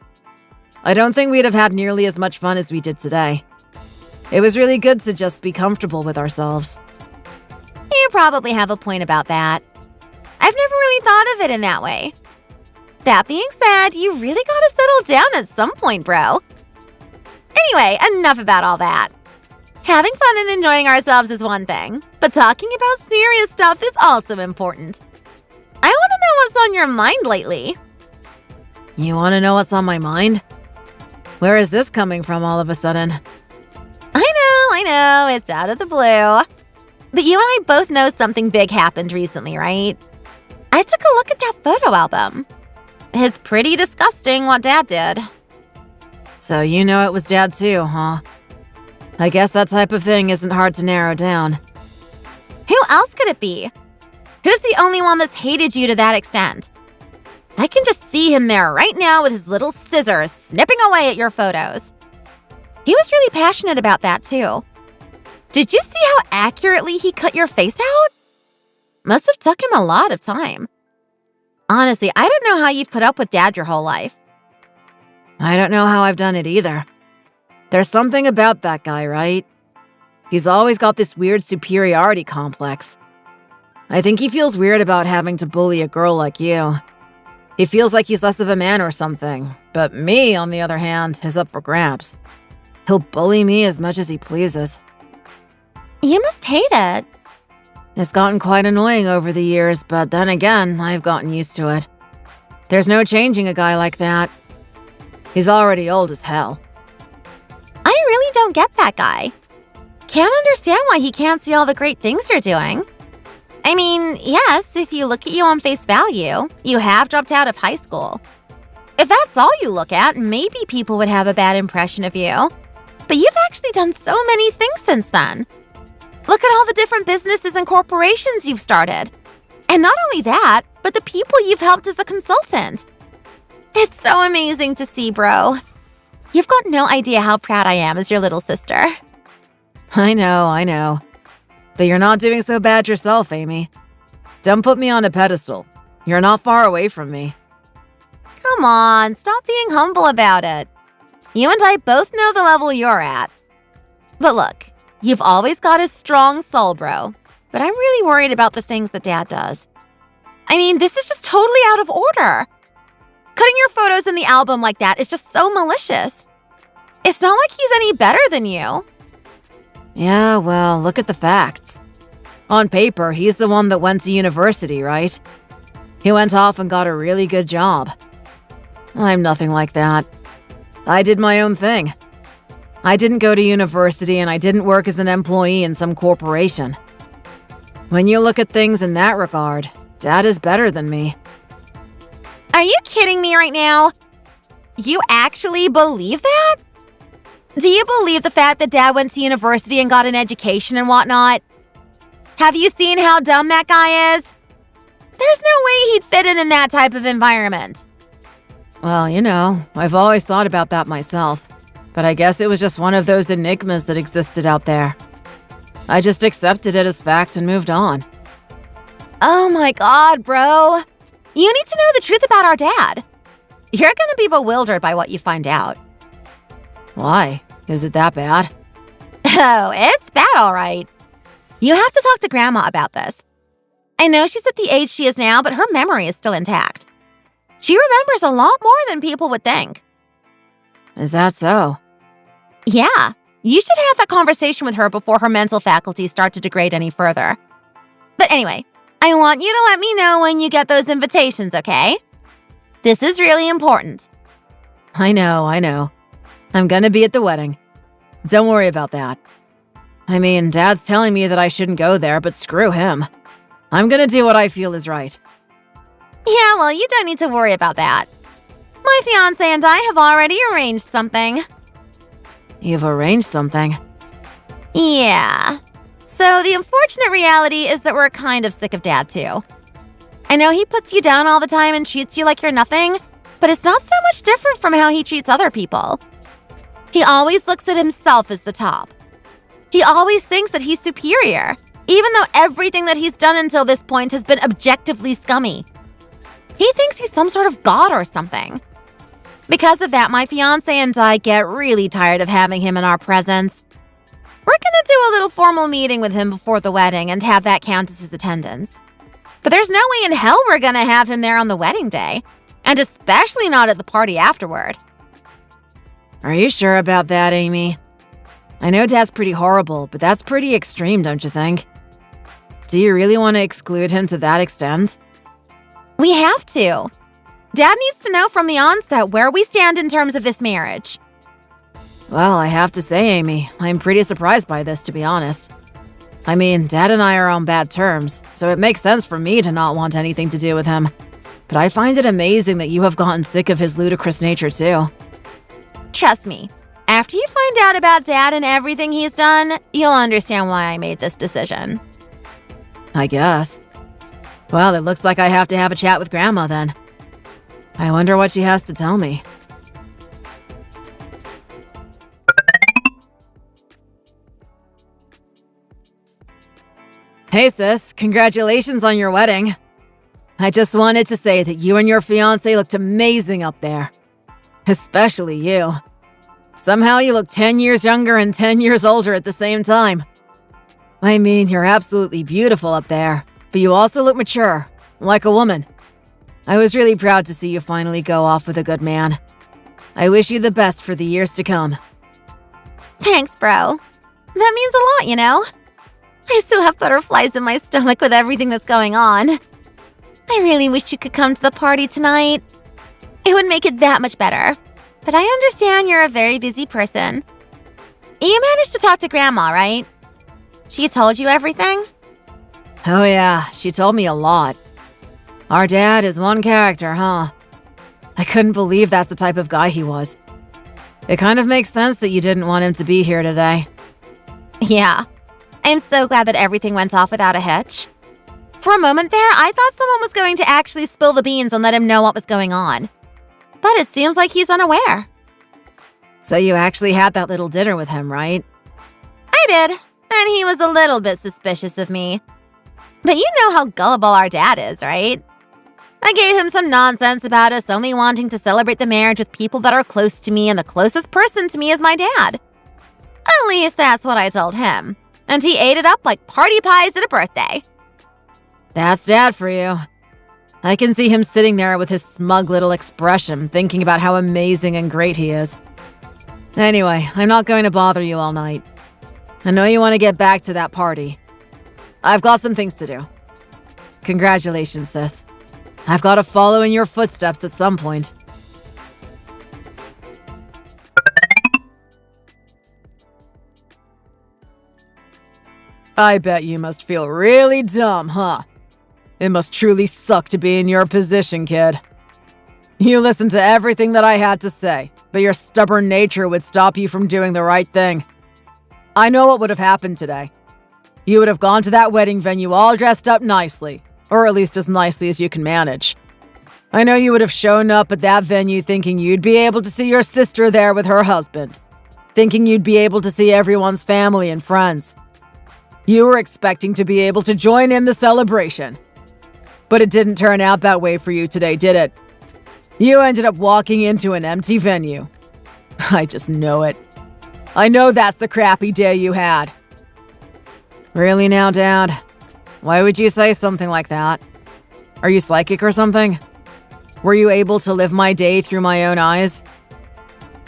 I don't think we'd have had nearly as much fun as we did today. It was really good to just be comfortable with ourselves. You probably have a point about that. I've never really thought of it in that way. That being said, you really gotta settle down at some point, bro. Anyway, enough about all that. Having fun and enjoying ourselves is one thing, but talking about serious stuff is also important. I want to know what's on your mind lately. You want to know what's on my mind? Where is this coming from all of a sudden? I know, it's out of the blue. But you and I both know something big happened recently, right? I took a look at that photo album. It's pretty disgusting what Dad did. So you know it was Dad too, huh? I guess that type of thing isn't hard to narrow down. Who else could it be? Who's the only one that's hated you to that extent? I can just see him there right now with his little scissors snipping away at your photos. He was really passionate about that too. Did you see how accurately he cut your face out? Must have took him a lot of time. Honestly, I don't know how you've put up with Dad your whole life. I don't know how I've done it either. There's something about that guy, right? He's always got this weird superiority complex. I think he feels weird about having to bully a girl like you. He feels like he's less of a man or something, but me, on the other hand, is up for grabs. He'll bully me as much as he pleases. You must hate it. It's gotten quite annoying over the years, but then again, I've gotten used to it. There's no changing a guy like that. He's already old as hell. I really don't get that guy. Can't understand why he can't see all the great things you're doing. I mean, yes, if you look at you on face value, you have dropped out of high school. If that's all you look at, maybe people would have a bad impression of you. But you've actually done so many things since then. Look at all the different businesses and corporations you've started. And not only that, but the people you've helped as a consultant. It's so amazing to see, bro. You've got no idea how proud I am as your little sister. I know. But you're not doing so bad yourself, Amy. Don't put me on a pedestal. You're not far away from me. Come on, stop being humble about it. You and I both know the level you're at. But look, you've always got a strong soul, bro. But I'm really worried about the things that Dad does. I mean, this is just totally out of order. Cutting your photos in the album like that is just so malicious. It's not like he's any better than you. Yeah, well, look at the facts. On paper, he's the one that went to university, right? He went off and got a really good job. I'm nothing like that. I did my own thing. I didn't go to university and I didn't work as an employee in some corporation. When you look at things in that regard, Dad is better than me. Are you kidding me right now? You actually believe that? Do you believe the fact that Dad went to university and got an education and whatnot? Have you seen how dumb that guy is? There's no way he'd fit in that type of environment. Well, I've always thought about that myself. But I guess it was just one of those enigmas that existed out there. I just accepted it as facts and moved on. Oh my god, bro. You need to know the truth about our dad. You're gonna be bewildered by what you find out. Why? Is it that bad? Oh, it's bad, all right. You have to talk to Grandma about this. I know she's at the age she is now, but her memory is still intact. She remembers a lot more than people would think. Is that so? Yeah, you should have that conversation with her before her mental faculties start to degrade any further. But anyway, I want you to let me know when you get those invitations, okay? This is really important. I know. I'm gonna be at the wedding. Don't worry about that. I mean, Dad's telling me that I shouldn't go there, but screw him. I'm gonna do what I feel is right. Yeah, well, you don't need to worry about that. My fiancé and I have already arranged something. You've arranged something? Yeah. So the unfortunate reality is that we're kind of sick of Dad, too. I know he puts you down all the time and treats you like you're nothing, but it's not so much different from how he treats other people. He always looks at himself as the top. He always thinks that he's superior, even though everything that he's done until this point has been objectively scummy. He thinks he's some sort of god or something. Because of that, my fiancé and I get really tired of having him in our presence. We're gonna do a little formal meeting with him before the wedding and have that count as his attendance. But there's no way in hell we're gonna have him there on the wedding day, and especially not at the party afterward. Are you sure about that, Amy? I know Dad's pretty horrible, but that's pretty extreme, don't you think? Do you really want to exclude him to that extent? We have to. Dad needs to know from the onset where we stand in terms of this marriage. Well, I have to say, Amy, I'm pretty surprised by this, to be honest. I mean, Dad and I are on bad terms, so it makes sense for me to not want anything to do with him. But I find it amazing that you have gotten sick of his ludicrous nature, too. Trust me, after you find out about Dad and everything he's done, you'll understand why I made this decision. I guess. Well, it looks like I have to have a chat with Grandma then. I wonder what she has to tell me. Hey sis, congratulations on your wedding. I just wanted to say that you and your fiancé looked amazing up there. Especially you. Somehow you look 10 years younger and 10 years older at the same time. I mean, you're absolutely beautiful up there, but you also look mature, like a woman. I was really proud to see you finally go off with a good man. I wish you the best for the years to come. Thanks, bro. That means a lot, you know? I still have butterflies in my stomach with everything that's going on. I really wish you could come to the party tonight. It would make it that much better. But I understand you're a very busy person. You managed to talk to Grandma, right? She told you everything? Oh yeah, she told me a lot. Our dad is one character, huh? I couldn't believe that's the type of guy he was. It kind of makes sense that you didn't want him to be here today. Yeah. I'm so glad that everything went off without a hitch. For a moment there, I thought someone was going to actually spill the beans and let him know what was going on. But it seems like he's unaware. So you actually had that little dinner with him, right? I did, and he was a little bit suspicious of me. But you know how gullible our dad is, right? I gave him some nonsense about us only wanting to celebrate the marriage with people that are close to me, and the closest person to me is my dad. At least that's what I told him. And he ate it up like party pies at a birthday. That's Dad for you. I can see him sitting there with his smug little expression, thinking about how amazing and great he is. Anyway, I'm not going to bother you all night. I know you want to get back to that party. I've got some things to do. Congratulations, sis. I've got to follow in your footsteps at some point. I bet you must feel really dumb, huh? It must truly suck to be in your position, kid. You listened to everything that I had to say, but your stubborn nature would stop you from doing the right thing. I know what would have happened today. You would have gone to that wedding venue all dressed up nicely, or at least as nicely as you can manage. I know you would have shown up at that venue thinking you'd be able to see your sister there with her husband, thinking you'd be able to see everyone's family and friends. You were expecting to be able to join in the celebration. But it didn't turn out that way for you today, did it? You ended up walking into an empty venue. I just know it. I know that's the crappy day you had. Really now, Dad? Why would you say something like that? Are you psychic or something? Were you able to live my day through my own eyes?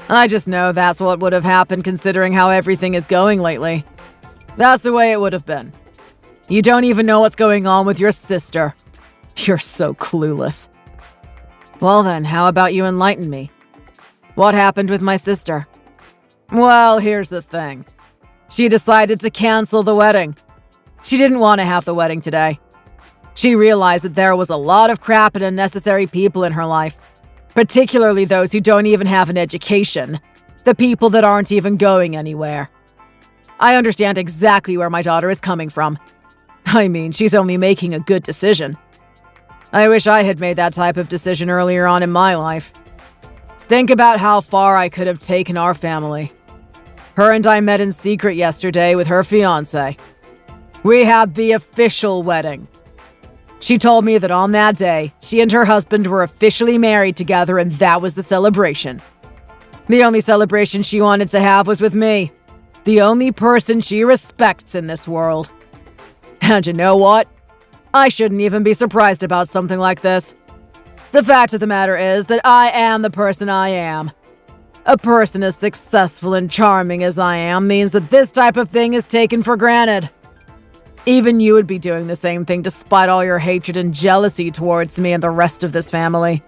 I just know that's what would have happened considering how everything is going lately. That's the way it would have been. You don't even know what's going on with your sister. You're so clueless. Well then, how about you enlighten me? What happened with my sister? Well, here's the thing. She decided to cancel the wedding. She didn't want to have the wedding today. She realized that there was a lot of crap and unnecessary people in her life, particularly those who don't even have an education, the people that aren't even going anywhere. I understand exactly where my daughter is coming from. I mean, she's only making a good decision. I wish I had made that type of decision earlier on in my life. Think about how far I could have taken our family. Her and I met in secret yesterday with her fiancé. We had the official wedding. She told me that on that day, she and her husband were officially married together and that was the celebration. The only celebration she wanted to have was with me. The only person she respects in this world. And you know what? I shouldn't even be surprised about something like this. The fact of the matter is that I am the person I am. A person as successful and charming as I am means that this type of thing is taken for granted. Even you would be doing the same thing despite all your hatred and jealousy towards me and the rest of this family.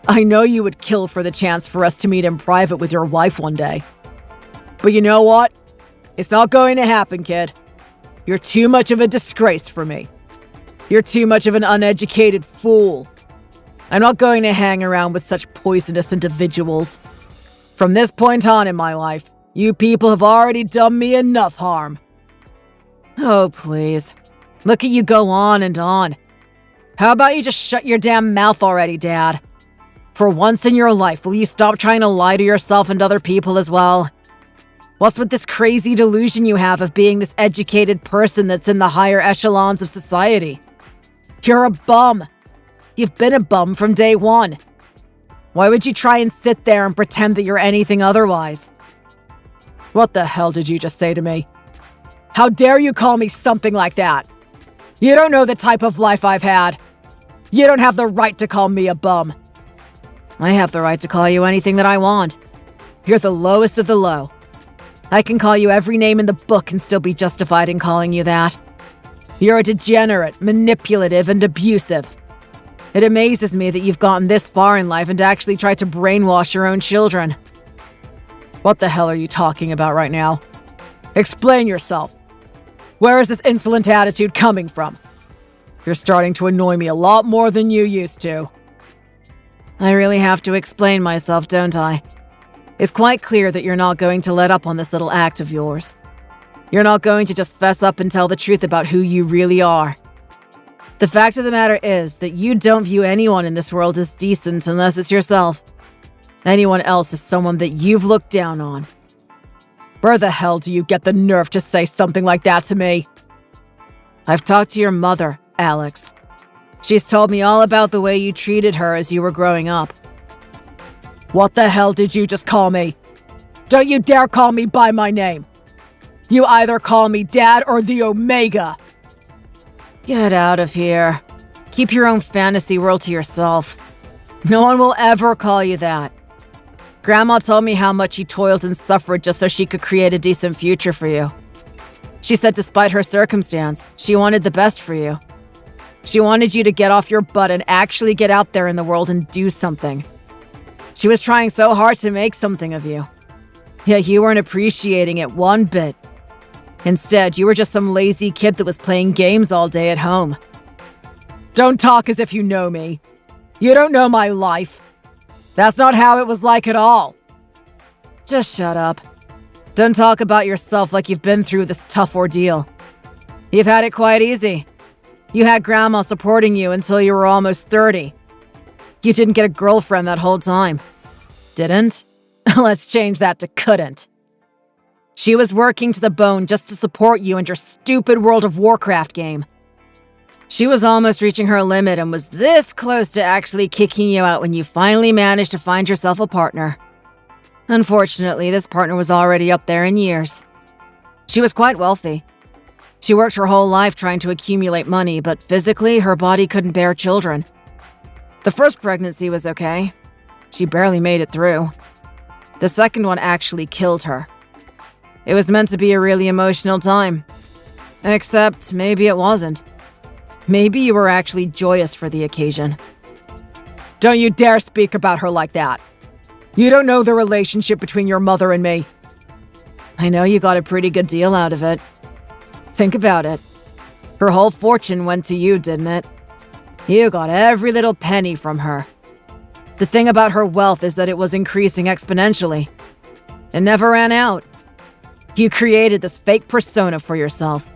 I know you would kill for the chance for us to meet in private with your wife one day. But you know what? It's not going to happen, kid. You're too much of a disgrace for me. You're too much of an uneducated fool. I'm not going to hang around with such poisonous individuals. From this point on in my life, you people have already done me enough harm. Oh, please. Look at you go on and on. How about you just shut your damn mouth already, Dad? For once in your life, will you stop trying to lie to yourself and other people as well? What's with this crazy delusion you have of being this educated person that's in the higher echelons of society? You're a bum. You've been a bum from day one. Why would you try and sit there and pretend that you're anything otherwise? What the hell did you just say to me? How dare you call me something like that? You don't know the type of life I've had. You don't have the right to call me a bum. I have the right to call you anything that I want. You're the lowest of the low. I can call you every name in the book and still be justified in calling you that. You're a degenerate, manipulative, and abusive. It amazes me that you've gotten this far in life and actually tried to brainwash your own children. What the hell are you talking about right now? Explain yourself. Where is this insolent attitude coming from? You're starting to annoy me a lot more than you used to. I really have to explain myself, don't I? It's quite clear that you're not going to let up on this little act of yours. You're not going to just fess up and tell the truth about who you really are. The fact of the matter is that you don't view anyone in this world as decent unless it's yourself. Anyone else is someone that you've looked down on. Where the hell do you get the nerve to say something like that to me? I've talked to your mother, Alex. She's told me all about the way you treated her as you were growing up. What the hell did you just call me? Don't you dare call me by my name. You either call me Dad or the Omega. Get out of here. Keep your own fantasy world to yourself. No one will ever call you that. Grandma told me how much you toiled and suffered just so she could create a decent future for you. She said despite her circumstance, she wanted the best for you. She wanted you to get off your butt and actually get out there in the world and do something. She was trying so hard to make something of you. Yet you weren't appreciating it one bit. Instead, you were just some lazy kid that was playing games all day at home. Don't talk as if you know me. You don't know my life. That's not how it was like at all. Just shut up. Don't talk about yourself like you've been through this tough ordeal. You've had it quite easy. You had Grandma supporting you until you were almost 30. You didn't get a girlfriend that whole time. Didn't? Let's change that to couldn't. She was working to the bone just to support you and your stupid World of Warcraft game. She was almost reaching her limit and was this close to actually kicking you out when you finally managed to find yourself a partner. Unfortunately, this partner was already up there in years. She was quite wealthy. She worked her whole life trying to accumulate money, but physically, her body couldn't bear children. The first pregnancy was okay. She barely made it through. The second one actually killed her. It was meant to be a really emotional time. Except maybe it wasn't. Maybe you were actually joyous for the occasion. Don't you dare speak about her like that. You don't know the relationship between your mother and me. I know you got a pretty good deal out of it. Think about it. Her whole fortune went to you, didn't it? You got every little penny from her. The thing about her wealth is that it was increasing exponentially. It never ran out. You created this fake persona for yourself.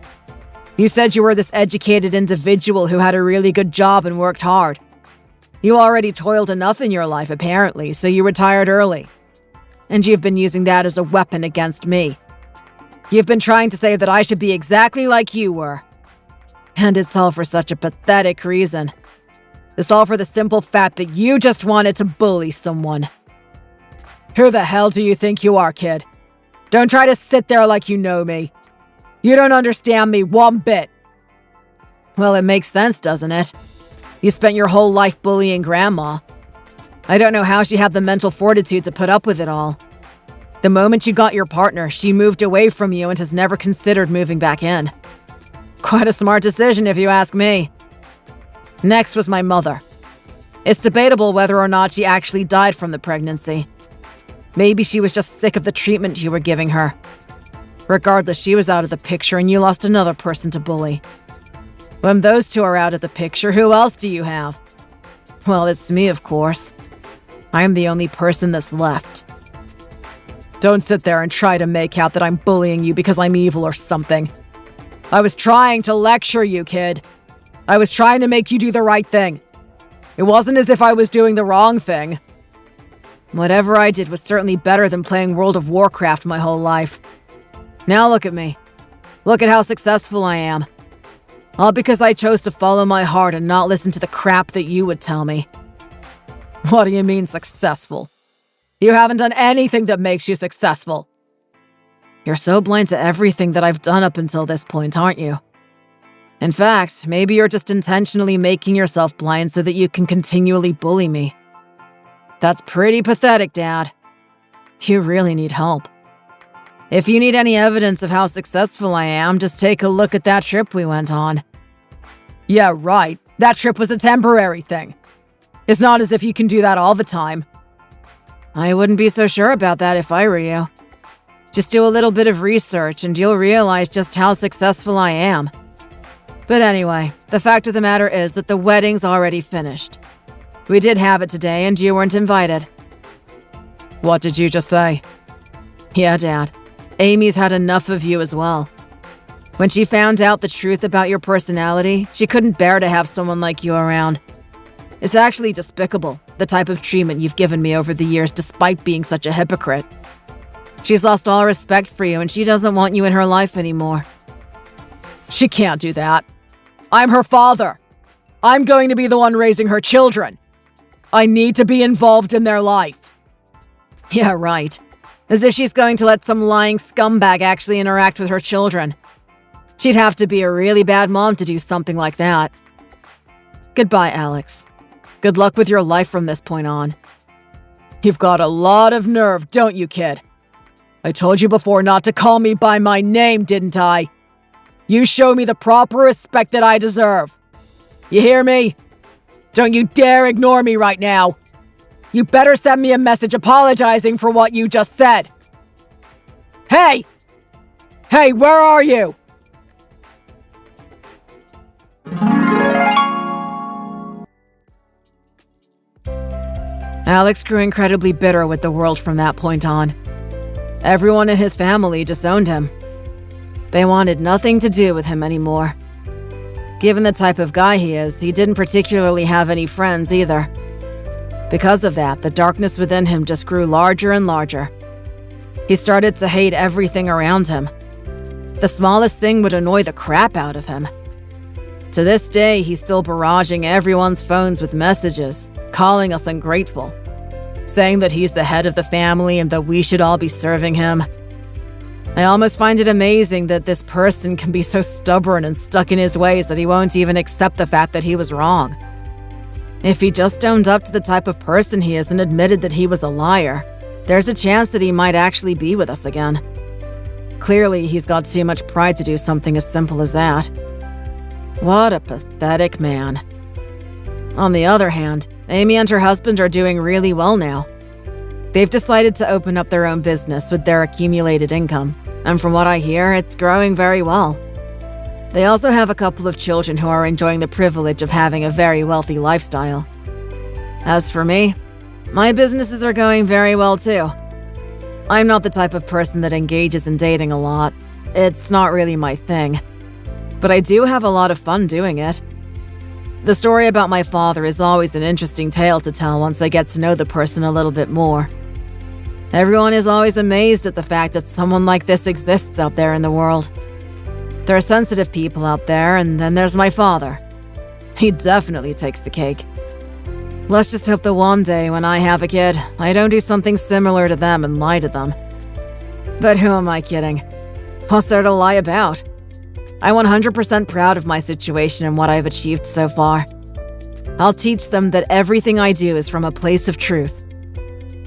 You said you were this educated individual who had a really good job and worked hard. You already toiled enough in your life, apparently, so you retired early. And you've been using that as a weapon against me. You've been trying to say that I should be exactly like you were. And it's all for such a pathetic reason. It's all for the simple fact that you just wanted to bully someone. Who the hell do you think you are, kid? Don't try to sit there like you know me. You don't understand me one bit. Well, it makes sense, doesn't it? You spent your whole life bullying Grandma. I don't know how she had the mental fortitude to put up with it all. The moment you got your partner, she moved away from you and has never considered moving back in. Quite a smart decision, if you ask me. Next was my mother. It's debatable whether or not she actually died from the pregnancy. Maybe she was just sick of the treatment you were giving her. Regardless, she was out of the picture and you lost another person to bully. When those two are out of the picture, who else do you have? Well, it's me, of course. I'm the only person that's left. Don't sit there and try to make out that I'm bullying you because I'm evil or something. I was trying to lecture you, kid. I was trying to make you do the right thing. It wasn't as if I was doing the wrong thing. Whatever I did was certainly better than playing World of Warcraft my whole life. Now look at me. Look at how successful I am. All because I chose to follow my heart and not listen to the crap that you would tell me. What do you mean successful? You haven't done anything that makes you successful. You're so blind to everything that I've done up until this point, aren't you? In fact, maybe you're just intentionally making yourself blind so that you can continually bully me. That's pretty pathetic, Dad. You really need help. If you need any evidence of how successful I am, just take a look at that trip we went on. Yeah, right. That trip was a temporary thing. It's not as if you can do that all the time. I wouldn't be so sure about that if I were you. Just do a little bit of research and you'll realize just how successful I am. But anyway, the fact of the matter is that the wedding's already finished. We did have it today and you weren't invited. What did you just say? Yeah, Dad. Amy's had enough of you as well. When she found out the truth about your personality, she couldn't bear to have someone like you around. It's actually despicable, the type of treatment you've given me over the years despite being such a hypocrite. She's lost all respect for you and she doesn't want you in her life anymore. She can't do that. I'm her father. I'm going to be the one raising her children. I need to be involved in their life. Yeah, right. As if she's going to let some lying scumbag actually interact with her children. She'd have to be a really bad mom to do something like that. Goodbye, Alex. Good luck with your life from this point on. You've got a lot of nerve, don't you, kid? I told you before not to call me by my name, didn't I? You show me the proper respect that I deserve. You hear me? Don't you dare ignore me right now. You better send me a message apologizing for what you just said. Hey! Hey, where are you? Alex grew incredibly bitter with the world from that point on. Everyone in his family disowned him. They wanted nothing to do with him anymore. Given the type of guy he is, he didn't particularly have any friends either. Because of that, the darkness within him just grew larger and larger. He started to hate everything around him. The smallest thing would annoy the crap out of him. To this day, he's still barraging everyone's phones with messages, calling us ungrateful, saying that he's the head of the family and that we should all be serving him. I almost find it amazing that this person can be so stubborn and stuck in his ways that he won't even accept the fact that he was wrong. If he just owned up to the type of person he is and admitted that he was a liar, there's a chance that he might actually be with us again. Clearly, he's got too much pride to do something as simple as that. What a pathetic man. On the other hand, Amy and her husband are doing really well now. They've decided to open up their own business with their accumulated income, and from what I hear, it's growing very well. They also have a couple of children who are enjoying the privilege of having a very wealthy lifestyle. As for me, my businesses are going very well too. I'm not the type of person that engages in dating a lot. It's not really my thing. But I do have a lot of fun doing it. The story about my father is always an interesting tale to tell once I get to know the person a little bit more. Everyone is always amazed at the fact that someone like this exists out there in the world. There are sensitive people out there, and then there's my father. He definitely takes the cake. Let's just hope that one day when I have a kid, I don't do something similar to them and lie to them. But who am I kidding? What's there to lie about? I'm 100% proud of my situation and what I've achieved so far. I'll teach them that everything I do is from a place of truth.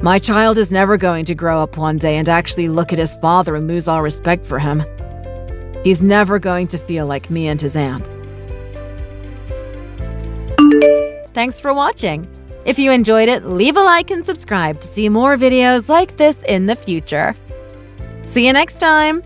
My child is never going to grow up one day and actually look at his father and lose all respect for him. He's never going to feel like me and his aunt. Thanks for watching. If you enjoyed it, leave a like and subscribe to see more videos like this in the future. See you next time!